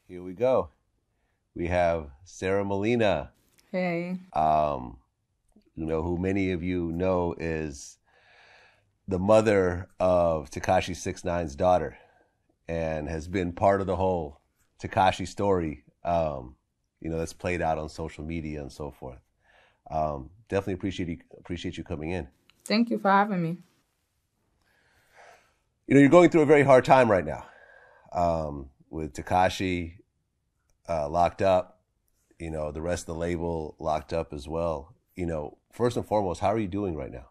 Here we go. We have Sarah Molina. Hey. Who many of you know is the mother of Tekashi 6IXNINE's daughter, and has been part of the whole Tekashi story. That's played out on social media and so forth. Definitely appreciate you coming in. Thank you for having me. You're going through a very hard time right now, with Tekashi locked up, the rest of the label locked up as well. First and foremost, how are you doing right now?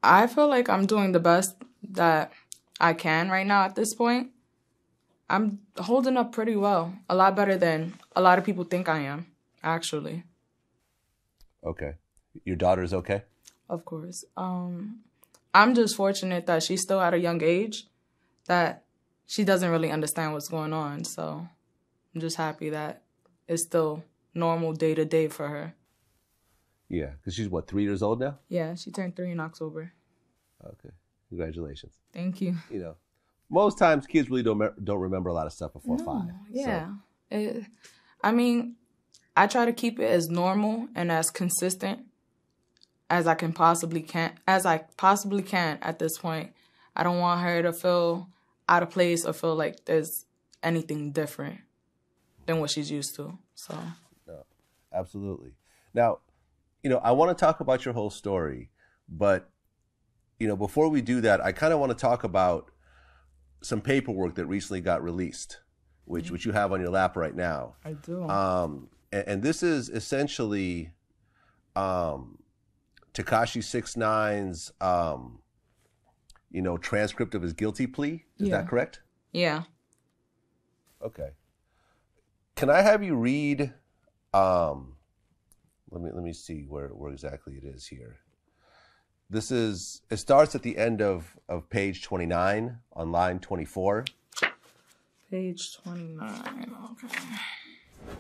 I feel like I'm doing the best that I can right now at this point. I'm holding up pretty well, a lot better than a lot of people think I am, actually. Okay. Your daughter's okay? Of course. I'm just fortunate that she's still at a young age, that she doesn't really understand what's going on. So I'm just happy that it's still normal day-to-day for her. Yeah, because she's, 3 years old now? Yeah, she turned 3 in October. Okay. Congratulations. Thank you. Most times kids really don't remember a lot of stuff before 5. Yeah. So. I try to keep it as normal and as consistent as I possibly can at this point. I don't want her to feel out of place or feel like there's anything different than what she's used to. So. No, absolutely. Now, I want to talk about your whole story, but, before we do that, I kind of want to talk about some paperwork that recently got released, which you have on your lap right now. I do. And this is essentially Tekashi 6IXNINE's, transcript of his guilty plea. Is that correct? Yeah. Okay. Can I have you read? Let me see where exactly it is here. It starts at the end of page 29 on line 24. Page 29, okay.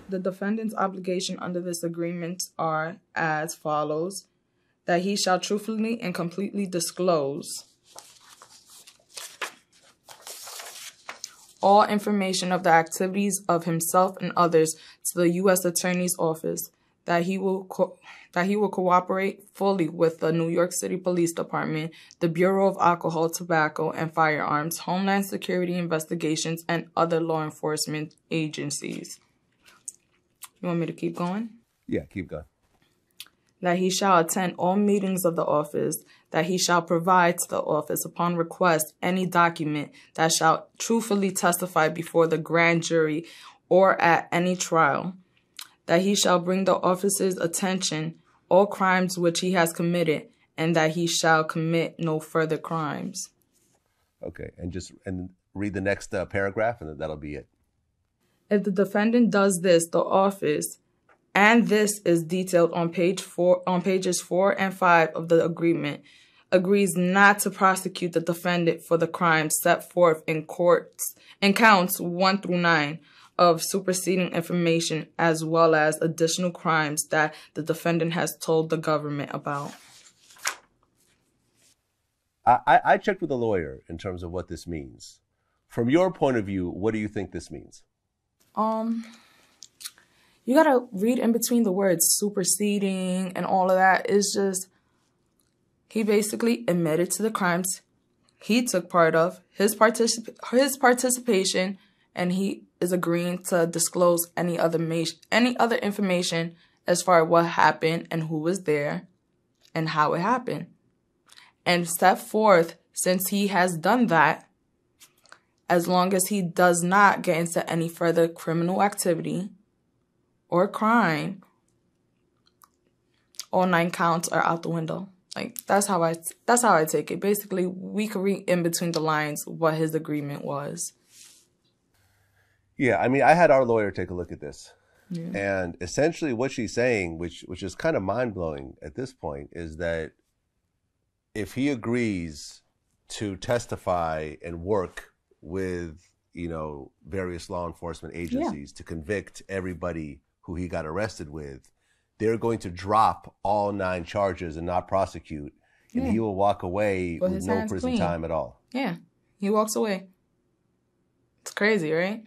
The defendant's obligation under this agreement are as follows: that he shall truthfully and completely disclose all information of the activities of himself and others to the U.S. Attorney's Office, that he will cooperate fully with the New York City Police Department, the Bureau of Alcohol, Tobacco, and Firearms, Homeland Security Investigations, and other law enforcement agencies. You want me to keep going? Yeah, keep going. That he shall attend all meetings of the office, that he shall provide to the office upon request any document that shall truthfully testify before the grand jury or at any trial, that he shall bring the office's attention all crimes which he has committed, and that he shall commit no further crimes. Okay, and read the next paragraph, and that'll be it. If the defendant does this, the office, and this is detailed on pages 4 and 5 of the agreement, agrees not to prosecute the defendant for the crimes set forth in counts 1 through 9 of superseding information, as well as additional crimes that the defendant has told the government about. I checked with a lawyer in terms of what this means. From your point of view, what do you think this means? You gotta read in between the words superseding and all of that. It's just, he basically admitted to the crimes he took part of, his participation, and he is agreeing to disclose any other information as far as what happened and who was there and how it happened. And step forth, since he has done that, as long as he does not get into any further criminal activity or crime, all 9 counts are out the window. Like, that's how I take it. Basically, we could read in between the lines what his agreement was. Yeah, I had our lawyer take a look at this. Yeah. And essentially what she's saying, which is kind of mind-blowing at this point, is that if he agrees to testify and work with, various law enforcement agencies to convict everybody who he got arrested with, they're going to drop all 9 charges and not prosecute, and he will walk away with no prison time at all. Yeah, he walks away. crazy, right?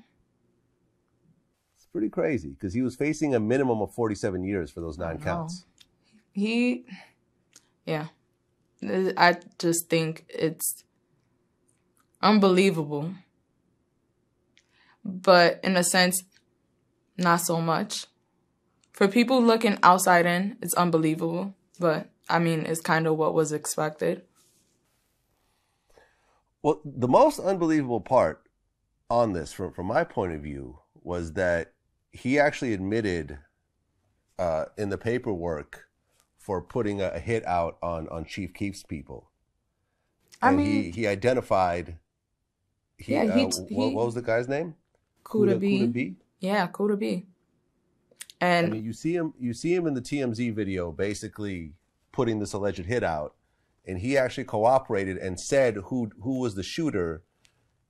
It's pretty crazy because he was facing a minimum of 47 years for those 9 counts. Yeah. I just think it's unbelievable. But in a sense, not so much. For people looking outside in, it's unbelievable. But, I mean, it's kind of what was expected. Well, the most unbelievable part on this, from my point of view, was that he actually admitted in the paperwork for putting a hit out on Chief Keef's people. And he identified... what was the guy's name? Kuda B. Yeah, Kuda B. And I mean, you see him in the TMZ video basically putting this alleged hit out, and he actually cooperated and said who was the shooter,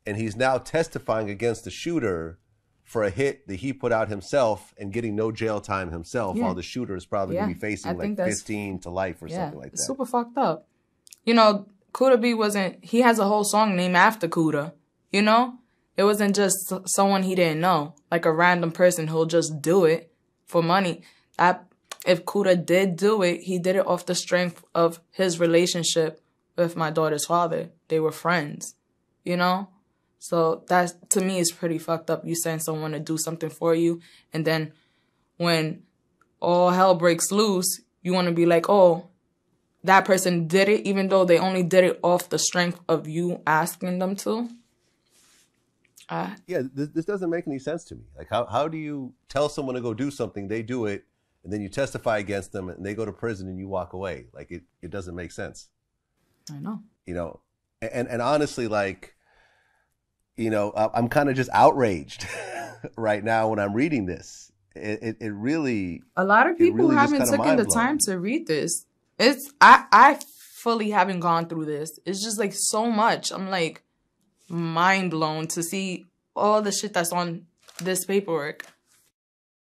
and he's now testifying against the shooter for a hit that he put out himself and getting no jail time himself, while the shooter is probably going to be facing like 15 to life or something like that. Super fucked up. You know, Kuda B he has a whole song named after Kuda, you know? It wasn't just someone he didn't know, like a random person who'll just do it for money. If Kuda did do it, he did it off the strength of his relationship with my daughter's father. They were friends, you know? So that, to me, is pretty fucked up. You send someone to do something for you, and then when all hell breaks loose, you want to be like, oh, that person did it, even though they only did it off the strength of you asking them to. This doesn't make any sense to me. Like, how do you tell someone to go do something, they do it, and then you testify against them, and they go to prison, and you walk away? Like, it doesn't make sense. I know. You know, and honestly, like, you know, I'm kind of just outraged right now when I'm reading this. It really... A lot of people haven't taken the time to read this. I fully haven't gone through this. It's just, like, so much. I'm, like, mind blown to see all the shit that's on this paperwork.